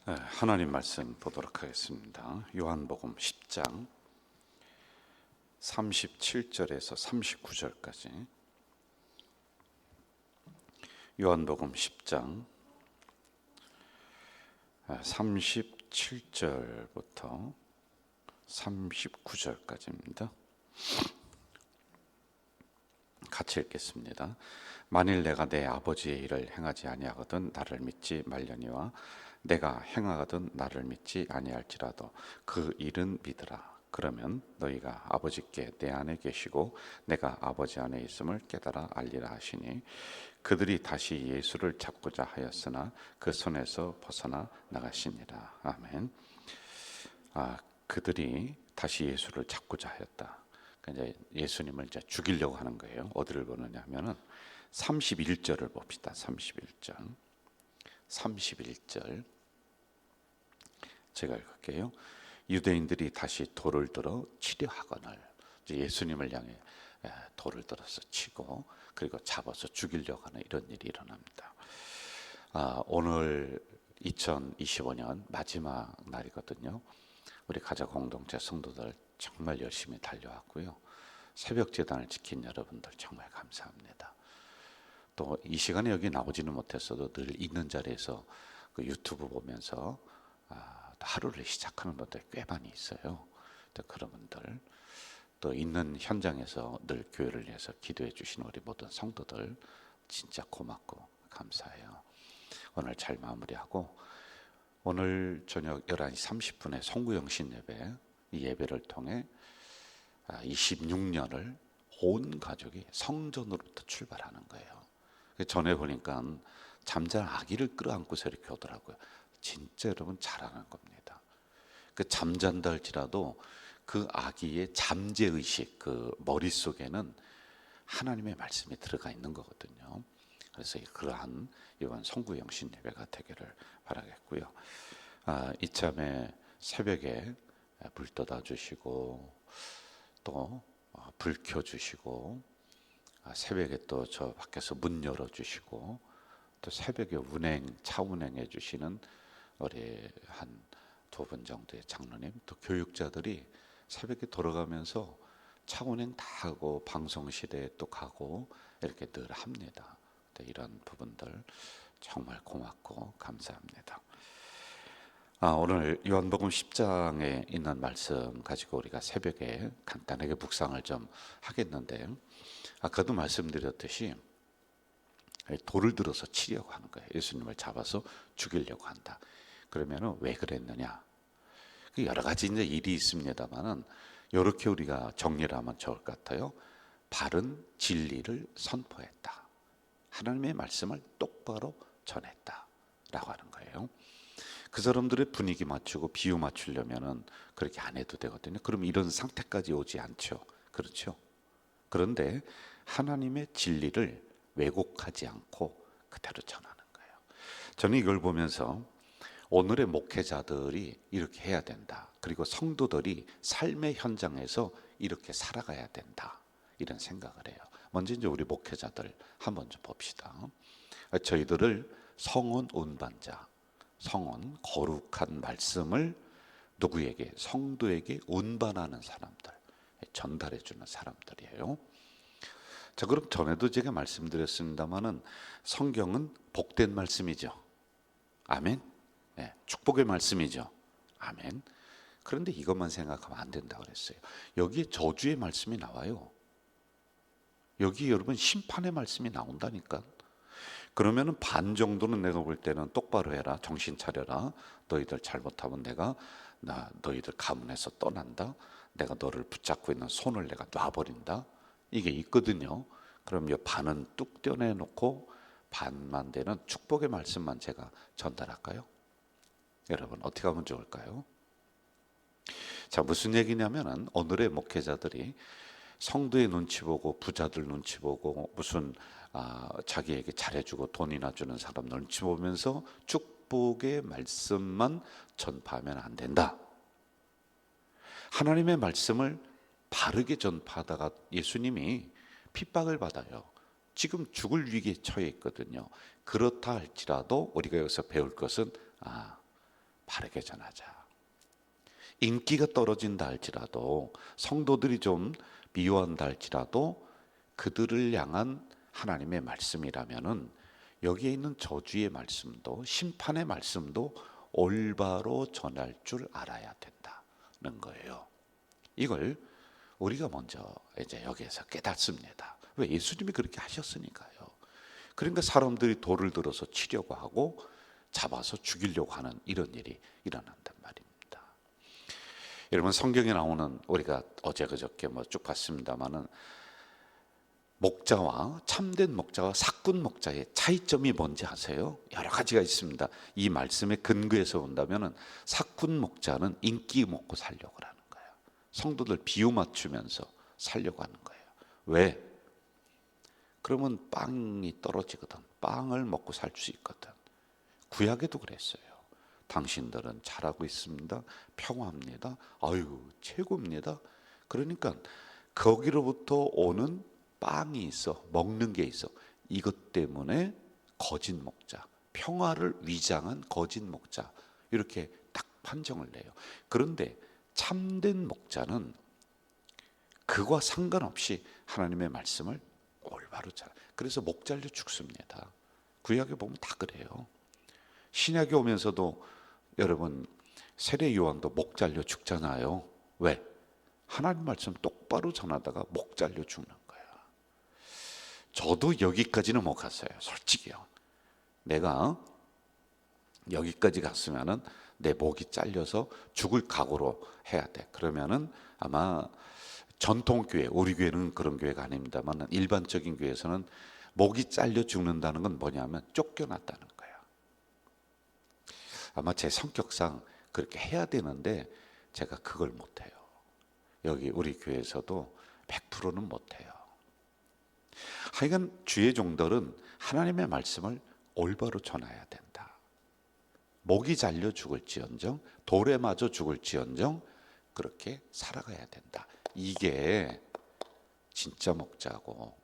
하나님 말씀 보도록 하겠습니다. 요한복음 10장 37절에서 39절까지. 요한복음 10장 37절부터 39절까지입니다. 같이 읽겠습니다. 만일 내가 내 아버지의 일을 행하지 아니하거든 나를 믿지 말려니와 내가 행하거든 나를 믿지 아니할지라도 그 일은 믿으라. 그러면 너희가 아버지께 내 안에 계시고 내가 아버지 안에 있음을 깨달아 알리라 하시니, 그들이 다시 예수를 잡고자 하였으나 그 손에서 벗어나 나가시니라. 아멘. 그들이 다시 예수를 잡고자 하였다. 그러니까 이제 예수님을 이제 죽이려고 하는 거예요. 어디를 보느냐 하면은 31절을 봅시다. 31절 제가 읽을게요. 유대인들이 다시 돌을 들어 치려 하거늘, 예수님을 향해 돌을 들어서 치고 그리고 잡아서 죽이려고 하는 이런 일이 일어납니다. 오늘 2025년 마지막 날이거든요. 우리 가자 공동체 성도들 정말 열심히 달려왔고요. 새벽 재단을 지킨 여러분들 정말 감사합니다. 또 이 시간에 여기 나오지는 못했어도 늘 있는 자리에서 그 유튜브 보면서 하루를 시작하는 분들 꽤 많이 있어요. 또 그런 분들, 또 있는 현장에서 늘 교회를 위해서 기도해 주시는 우리 모든 성도들 진짜 고맙고 감사해요. 오늘 잘 마무리하고 오늘 저녁 11시 30분에 송구영신 예배, 이 예배를 통해 26년을 온 가족이 성전으로부터 출발하는 거예요. 전에 보니까 잠자는 아기를 끌어안고서 이렇게 오더라고요. 진짜 여러분 잘하는 겁니다. 그 잠잔다 할지라도 그 아기의 잠재의식, 그 머릿속에는 하나님의 말씀이 들어가 있는 거거든요. 그래서 그러한 이번 송구영신 예배가 되기를 바라겠고요. 이참에 새벽에 불 떠다 주시고 또 불 켜 주시고, 새벽에 또 저 밖에서 문 열어 주시고, 또 새벽에 차 운행해 주시는 우리 한 두 분 정도의 장로님, 또 교육자들이 새벽에 돌아가면서 차 운행 다 하고 방송실에 또 가고 이렇게 늘 합니다. 이런 부분들 정말 고맙고 감사합니다. 오늘 요한복음 10장에 있는 말씀 가지고 우리가 새벽에 간단하게 묵상을 좀 하겠는데, 아까도 말씀드렸듯이 돌을 들어서 치려고 하는 거예요. 예수님을 잡아서 죽이려고 한다. 그러면 왜 그랬느냐? 여러 가지 이제 일이 있습니다만은 이렇게 우리가 정리를 하면 좋을 것 같아요. 바른 진리를 선포했다. 하나님의 말씀을 똑바로 전했다라고 하는 거예요. 그 사람들의 분위기 맞추고 비유 맞추려면은 그렇게 안 해도 되거든요. 그럼 이런 상태까지 오지 않죠. 그렇죠? 그런데 하나님의 진리를 왜곡하지 않고 그대로 전하는 거예요. 저는 이걸 보면서 오늘의 목회자들이 이렇게 해야 된다. 그리고 성도들이 삶의 현장에서 이렇게 살아가야 된다. 이런 생각을 해요. 먼저 이제 우리 목회자들 한번 좀 봅시다. 저희들을 성원 운반자, 성원 거룩한 말씀을 누구에게? 성도에게 운반하는 사람들, 전달해 주는 사람들이에요. 자, 그럼 전에도 제가 말씀드렸습니다만은 성경은 복된 말씀이죠. 아멘. 네, 축복의 말씀이죠. 아멘. 그런데 이것만 생각하면 안 된다고 그랬어요. 여기에 저주의 말씀이 나와요. 여기 여러분 심판의 말씀이 나온다니까. 그러면은 반 정도는 내가 볼 때는 똑바로 해라, 정신 차려라, 너희들 잘못하면 내가 너희들 가문에서 떠난다, 내가 너를 붙잡고 있는 손을 내가 놔버린다, 이게 있거든요. 그럼 이 반은 뚝 떼어내놓고 반만 되는 축복의 말씀만 제가 전달할까요? 여러분 어떻게 하면 좋을까요? 자, 무슨 얘기냐면은 오늘의 목회자들이 성도의 눈치 보고 부자들 눈치 보고 무슨 자기에게 잘해주고 돈이나 주는 사람 눈치 보면서 축복의 말씀만 전파하면 안 된다. 하나님의 말씀을 바르게 전파하다가 예수님이 핍박을 받아요. 지금 죽을 위기에 처해 있거든요. 그렇다 할지라도 우리가 여기서 배울 것은 바르게 전하자. 인기가 떨어진다 할지라도, 성도들이 좀 미워한다 할지라도 그들을 향한 하나님의 말씀이라면은 여기에 있는 저주의 말씀도 심판의 말씀도 올바로 전할 줄 알아야 된다는 거예요. 이걸 우리가 먼저 이제 여기에서 깨닫습니다. 왜? 예수님이 그렇게 하셨으니까요. 그러니까 사람들이 돌을 들어서 치려고 하고 잡아서 죽이려고 하는 이런 일이 일어난단 말입니다. 여러분, 성경에 나오는, 우리가 어제 그저께 쭉 봤습니다마는, 목자와 참된 목자와 삭군 목자의 차이점이 뭔지 아세요? 여러 가지가 있습니다. 이 말씀의 근거에서 본다면 삭군 목자는 인기 먹고 살려고 하는 거예요. 성도들 비유 맞추면서 살려고 하는 거예요. 왜? 그러면 빵이 떨어지거든. 빵을 먹고 살 수 있거든. 구약에도 그랬어요. 당신들은 잘하고 있습니다. 평화합니다. 아유, 최고입니다. 그러니까 거기로부터 오는 빵이 있어, 먹는 게 있어. 이것 때문에 거짓 목자, 평화를 위장한 거짓 목자, 이렇게 딱 판정을 내요. 그런데 참된 목자는 그와 상관없이 하나님의 말씀을 올바로 잘, 그래서 목 잘려 죽습니다. 구약에 보면 다 그래요. 신약에 오면서도 여러분, 세례 요한도 목 잘려 죽잖아요. 왜? 하나님 말씀 똑바로 전하다가 목 잘려 죽는 거예요. 저도 여기까지는 못 갔어요. 솔직히요. 내가 여기까지 갔으면은 내 목이 잘려서 죽을 각오로 해야 돼. 그러면은 아마 전통교회, 우리 교회는 그런 교회가 아닙니다만 일반적인 교회에서는 목이 잘려 죽는다는 건 뭐냐면 쫓겨났다는 거예요. 아마 제 성격상 그렇게 해야 되는데 제가 그걸 못해요. 여기 우리 교회에서도 100%는 못해요. 하여간 주의 종들은 하나님의 말씀을 올바로 전해야 된다. 목이 잘려 죽을지언정, 돌에 맞아 죽을지언정 그렇게 살아가야 된다. 이게 진짜 목자고,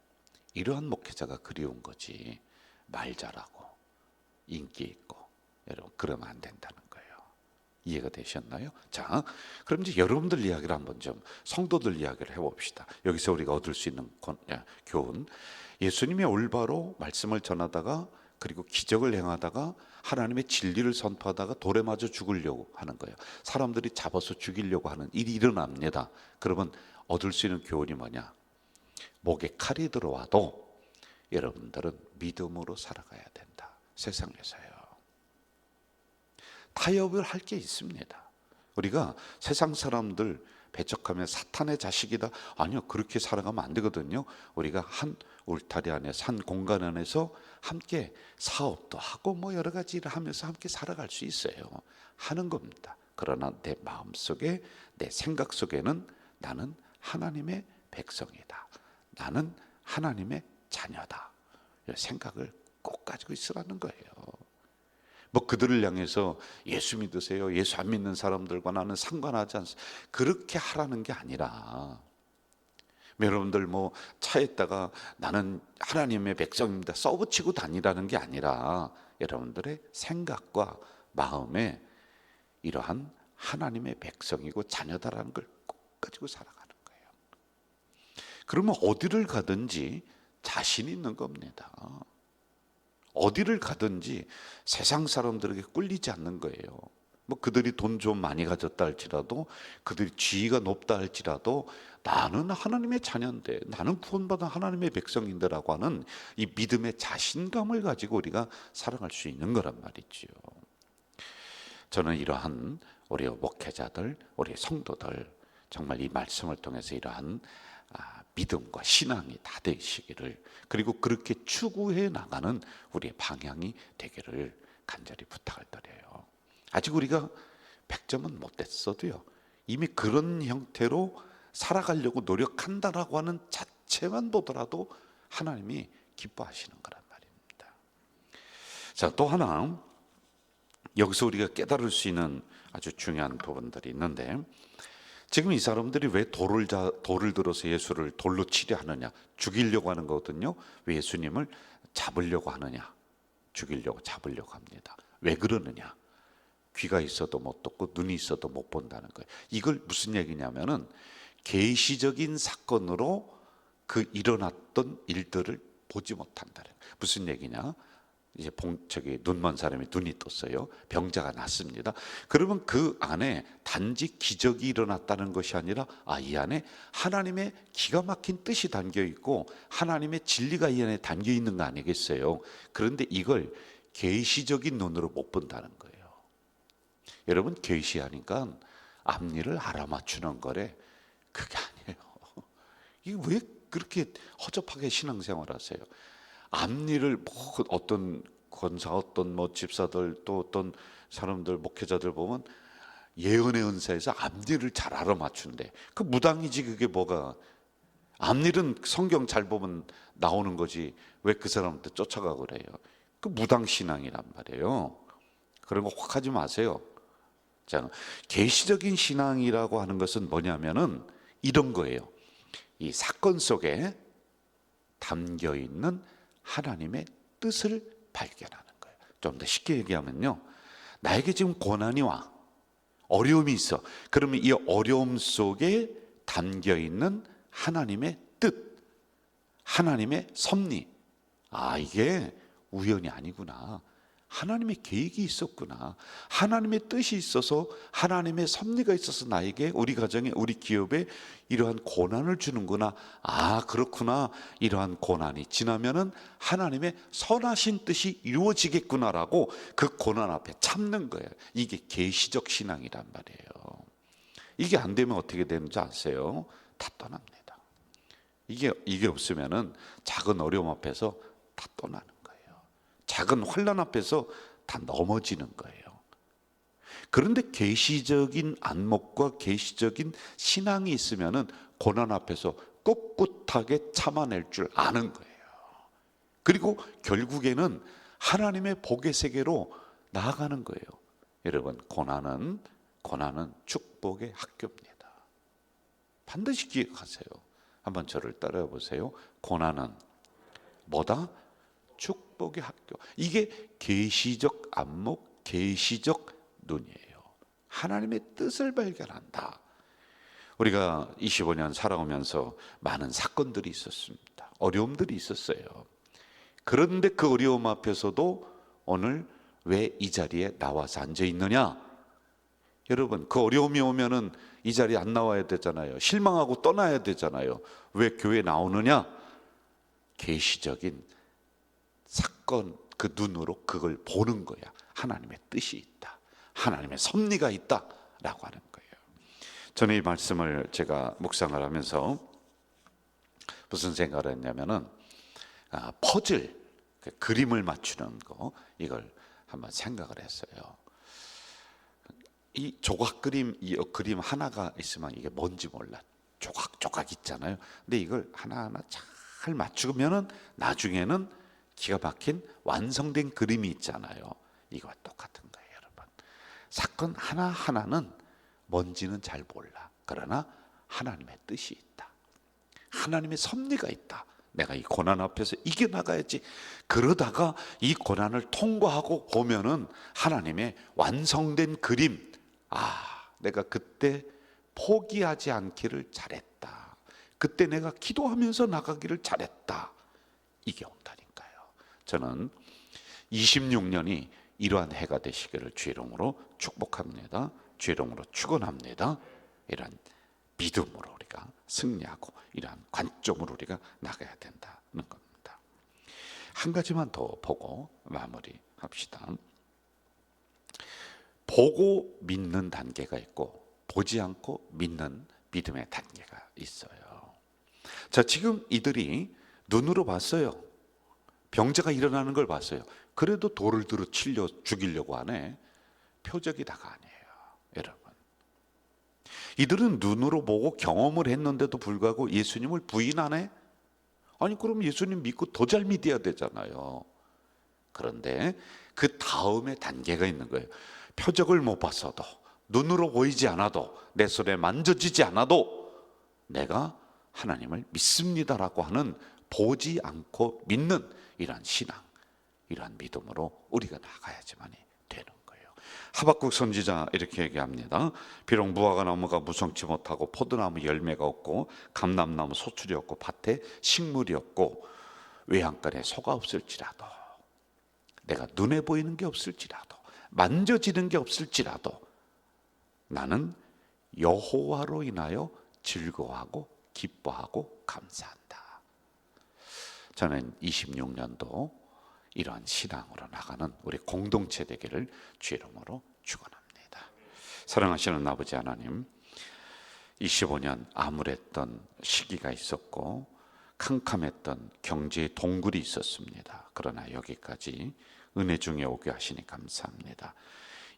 이러한 목회자가 그리운 거지. 말 잘하고 인기 있고, 여러분 그러면 안 된다는 거예요. 이해가 되셨나요? 자, 그럼 이제 여러분들 이야기를 한번 좀, 성도들 이야기를 해봅시다. 여기서 우리가 얻을 수 있는 교훈, 예수님이 올바로 말씀을 전하다가 그리고 기적을 행하다가 하나님의 진리를 선포하다가 돌에 맞아 죽으려고 하는 거예요. 사람들이 잡아서 죽이려고 하는 일이 일어납니다. 그러면 얻을 수 있는 교훈이 뭐냐? 목에 칼이 들어와도 여러분들은 믿음으로 살아가야 된다. 세상에서요. 타협을 할 게 있습니다. 우리가 세상 사람들 배척하면 사탄의 자식이다. 아니요, 그렇게 살아가면 안 되거든요. 우리가 한 울타리 안에서, 한 공간 안에서 함께 사업도 하고 여러 가지 일을 하면서 함께 살아갈 수 있어요. 하는 겁니다. 그러나 내 마음속에, 내 생각 속에는 나는 하나님의 백성이다. 나는 하나님의 자녀다. 이런 생각을 꼭 가지고 있으라는 거예요. 그들을 향해서 예수 믿으세요, 예수 안 믿는 사람들과 나는 상관하지 않습니다, 그렇게 하라는 게 아니라, 여러분들 차에다가 나는 하나님의 백성입니다 써붙이고 다니라는 게 아니라 여러분들의 생각과 마음에 이러한 하나님의 백성이고 자녀다라는 걸 꼭 가지고 살아가는 거예요. 그러면 어디를 가든지 자신 있는 겁니다. 어디를 가든지 세상 사람들에게 꿀리지 않는 거예요. 그들이 돈 좀 많이 가졌다 할지라도, 그들이 지위가 높다 할지라도 나는 하나님의 자녀인데, 나는 구원받은 하나님의 백성인데라고 하는 이 믿음의 자신감을 가지고 우리가 살아갈 수 있는 거란 말이지요. 저는 이러한 우리 목회자들, 우리 성도들 정말 이 말씀을 통해서 이러한 믿음과 신앙이 다 되시기를, 그리고 그렇게 추구해 나가는 우리의 방향이 되기를 간절히 부탁을 드려요. 아직 우리가 100점은 못 됐어도요, 이미 그런 형태로 살아가려고 노력한다라고 하는 자체만 보더라도 하나님이 기뻐하시는 거란 말입니다. 자, 또 하나 여기서 우리가 깨달을 수 있는 아주 중요한 부분들이 있는데, 지금 이 사람들이 왜 돌을 들어서 예수를 돌로 치려 하느냐? 죽이려고 하는 거거든요. 왜 예수님을 잡으려고 하느냐? 죽이려고, 잡으려고 합니다. 왜 그러느냐? 귀가 있어도 못 듣고 눈이 있어도 못 본다는 거예요. 이걸 무슨 얘기냐면은 계시적인 사건으로 그 일어났던 일들을 보지 못한다는 거예요. 무슨 얘기냐? 이제 눈먼 사람이 눈이 떴어요. 병자가 났습니다. 그러면 그 안에 단지 기적이 일어났다는 것이 아니라 이 안에 하나님의 기가 막힌 뜻이 담겨 있고 하나님의 진리가 이 안에 담겨 있는 거 아니겠어요? 그런데 이걸 계시적인 눈으로 못 본다는 거예요. 여러분, 계시하니까 앞니를 알아맞추는 거래. 그게 아니에요. 이게 왜 그렇게 허접하게 신앙생활 하세요? 앞니를 어떤 권사, 어떤 집사들, 또 어떤 사람들, 목회자들 보면 예언의 은사에서 앞니를 잘 알아맞춘대. 그 무당이지. 그게 뭐가? 앞니는 성경 잘 보면 나오는 거지. 왜 그 사람한테 쫓아가고 그래요? 그 무당 신앙이란 말이에요. 그런 거 확 하지 마세요. 자, 계시적인 신앙이라고 하는 것은 뭐냐면은 이런 거예요. 이 사건 속에 담겨 있는 하나님의 뜻을 발견하는 거예요. 좀 더 쉽게 얘기하면요, 나에게 지금 고난이 와, 어려움이 있어. 그러면 이 어려움 속에 담겨 있는 하나님의 뜻, 하나님의 섭리, 이게 우연이 아니구나, 하나님의 계획이 있었구나, 하나님의 뜻이 있어서, 하나님의 섭리가 있어서 나에게, 우리 가정에, 우리 기업에 이러한 고난을 주는구나. 그렇구나. 이러한 고난이 지나면은 하나님의 선하신 뜻이 이루어지겠구나라고 그 고난 앞에 참는 거예요. 이게 계시적 신앙이란 말이에요. 이게 안 되면 어떻게 되는지 아세요? 다 떠납니다. 이게 없으면은 작은 어려움 앞에서 다 떠나는 거예요. 작은 환난 앞에서 다 넘어지는 거예요. 그런데 계시적인 안목과 계시적인 신앙이 있으면은 고난 앞에서 꿋꿋하게 참아낼 줄 아는 거예요. 그리고 결국에는 하나님의 복의 세계로 나아가는 거예요. 여러분, 고난은 축복의 학교입니다. 반드시 기억하세요. 한번 저를 따라해 보세요. 고난은 뭐다? 축복의 학교. 이게 계시적 안목, 계시적 눈이에요. 하나님의 뜻을 발견한다. 우리가 25년 살아오면서 많은 사건들이 있었습니다. 어려움들이 있었어요. 그런데 그 어려움 앞에서도 오늘 왜 이 자리에 나와서 앉아 있느냐? 여러분, 그 어려움이 오면은 이 자리에 안 나와야 되잖아요. 실망하고 떠나야 되잖아요. 왜 교회에 나오느냐? 계시적인 사건, 그 눈으로 그걸 보는 거야. 하나님의 뜻이 있다, 하나님의 섭리가 있다라고 하는 거예요. 저는 이 말씀을 제가 묵상을 하면서 무슨 생각을 했냐면은 퍼즐, 그 그림을 맞추는 거, 이걸 한번 생각을 했어요. 이 조각 그림, 이 그림 하나가 있으면 이게 뭔지 몰라. 조각 있잖아요. 근데 이걸 하나하나 잘 맞추면은 나중에는 기가 막힌 완성된 그림이 있잖아요. 이거와 똑같은 거예요, 여러분. 사건 하나하나는 뭔지는 잘 몰라. 그러나 하나님의 뜻이 있다, 하나님의 섭리가 있다. 내가 이 고난 앞에서 이겨나가야지. 그러다가 이 고난을 통과하고 보면은 하나님의 완성된 그림, 내가 그때 포기하지 않기를 잘했다, 그때 내가 기도하면서 나가기를 잘했다, 이게 온다니까요. 저는 26년이 이러한 해가 되시기를 주의 이름으로 축복합니다. 주의 이름으로 축원합니다. 이런 믿음으로 우리가 승리하고 이러한 관점으로 우리가 나가야 된다는 겁니다. 한 가지만 더 보고 마무리합시다. 보고 믿는 단계가 있고 보지 않고 믿는 믿음의 단계가 있어요. 자, 지금 이들이 눈으로 봤어요. 병자가 일어나는 걸 봤어요. 그래도 돌을 들어 죽이려고 하네. 표적이 다가 아니에요, 여러분. 이들은 눈으로 보고 경험을 했는데도 불구하고 예수님을 부인하네? 아니, 그럼 예수님 믿고 더 잘 믿어야 되잖아요. 그런데 그 다음에 단계가 있는 거예요. 표적을 못 봤어도, 눈으로 보이지 않아도, 내 손에 만져지지 않아도 내가 하나님을 믿습니다라고 하는, 보지 않고 믿는 이러한 신앙, 이러한 믿음으로 우리가 나가야지만이 되는 거예요. 하박국 선지자 이렇게 얘기합니다. 비록 무화과 나무가 무성치 못하고 포도나무 열매가 없고 감람나무 소출이 없고 밭에 식물이 없고 외양간에 소가 없을지라도, 내가 눈에 보이는 게 없을지라도, 만져지는 게 없을지라도 나는 여호와로 인하여 즐거워하고 기뻐하고 감사한다. 저는 26년도 이러한 신앙으로 나가는 우리 공동체 되기를 주 이름으로 축원합니다. 사랑하시는 아버지 하나님, 25년 암울했던 시기가 있었고 캄캄했던 경제의 동굴이 있었습니다. 그러나 여기까지 은혜 중에 오게 하시니 감사합니다.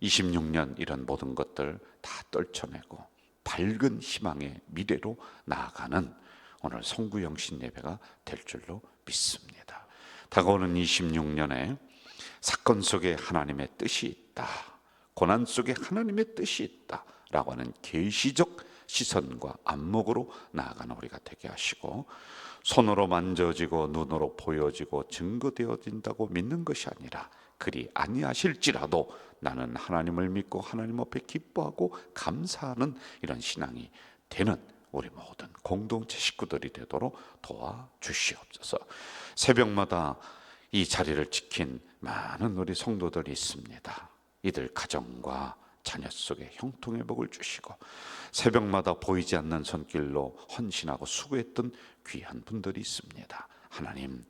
26년 이런 모든 것들 다 떨쳐내고 밝은 희망의 미래로 나아가는 오늘 성구영신 예배가 될 줄로 믿습니다. 다가오는 26년에 사건 속에 하나님의 뜻이 있다, 고난 속에 하나님의 뜻이 있다 라고 하는 계시적 시선과 안목으로 나아가는 우리가 되게 하시고, 손으로 만져지고 눈으로 보여지고 증거되어진다고 믿는 것이 아니라 그리 아니하실지라도 나는 하나님을 믿고 하나님 앞에 기뻐하고 감사하는 이런 신앙이 되는 우리 모든 공동체 식구들이 되도록 도와주시옵소서. 새벽마다 이 자리를 지킨 많은 우리 성도들이 있습니다. 이들 가정과 자녀 속에 형통의 복을 주시고, 새벽마다 보이지 않는 손길로 헌신하고 수고했던 귀한 분들이 있습니다. 하나님,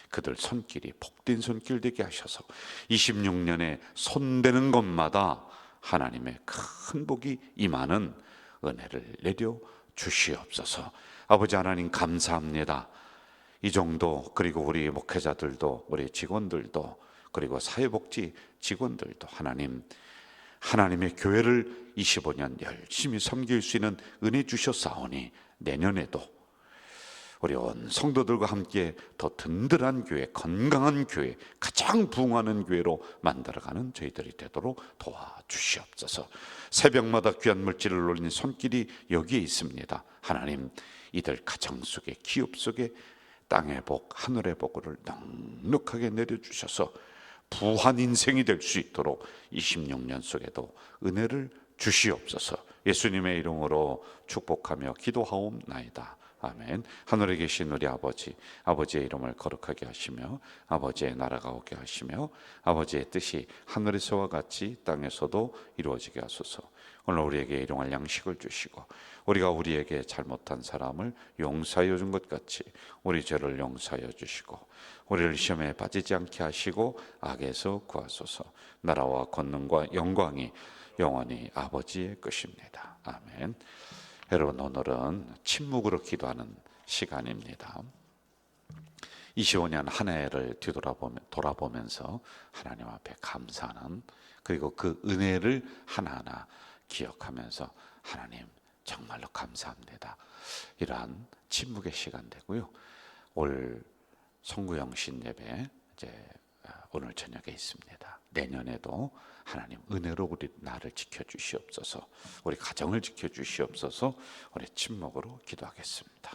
그들 손길이 복된 손길 되게 하셔서 26년에 손대는 것마다 하나님의 큰 복이 임하는 은혜를 내려 주시옵소서. 아버지 하나님 감사합니다. 이 정도, 그리고 우리 목회자들도, 우리 직원들도, 그리고 사회복지 직원들도 하나님의 교회를 25년 열심히 섬길 수 있는 은혜 주셨사오니 내년에도 우리 온 성도들과 함께 더 든든한 교회, 건강한 교회, 가장 부흥하는 교회로 만들어가는 저희들이 되도록 도와주시옵소서. 새벽마다 귀한 물질을 올린 손길이 여기에 있습니다. 하나님, 이들 가정 속에, 기업 속에 땅의 복, 하늘의 복을 넉넉하게 내려주셔서 부한 인생이 될 수 있도록 26년 속에도 은혜를 주시옵소서. 예수님의 이름으로 축복하며 기도하옵나이다. 아멘. 하늘에 계신 우리 아버지, 아버지의 이름을 거룩하게 하시며 아버지의 나라가 오게 하시며 아버지의 뜻이 하늘에서와 같이 땅에서도 이루어지게 하소서. 오늘 우리에게 일용할 양식을 주시고 우리가 우리에게 잘못한 사람을 용서하여 준 것 같이 우리 죄를 용서하여 주시고 우리를 시험에 빠지지 않게 하시고 악에서 구하소서. 나라와 권능과 영광이 영원히 아버지의 것입니다. 아멘. 여러분, 오늘은 침묵으로 기도하는 시간입니다. 25년 한 해를 돌아보면서 하나님 앞에 감사하는, 그리고 그 은혜를 하나하나 기억하면서 하나님 정말로 감사합니다, 이러한 침묵의 시간 되고요. 올 성구영신 예배 이제 오늘 저녁에 있습니다. 내년에도 하나님 은혜로 우리 나를 지켜주시옵소서, 우리 가정을 지켜주시옵소서. 우리 침묵으로 기도하겠습니다.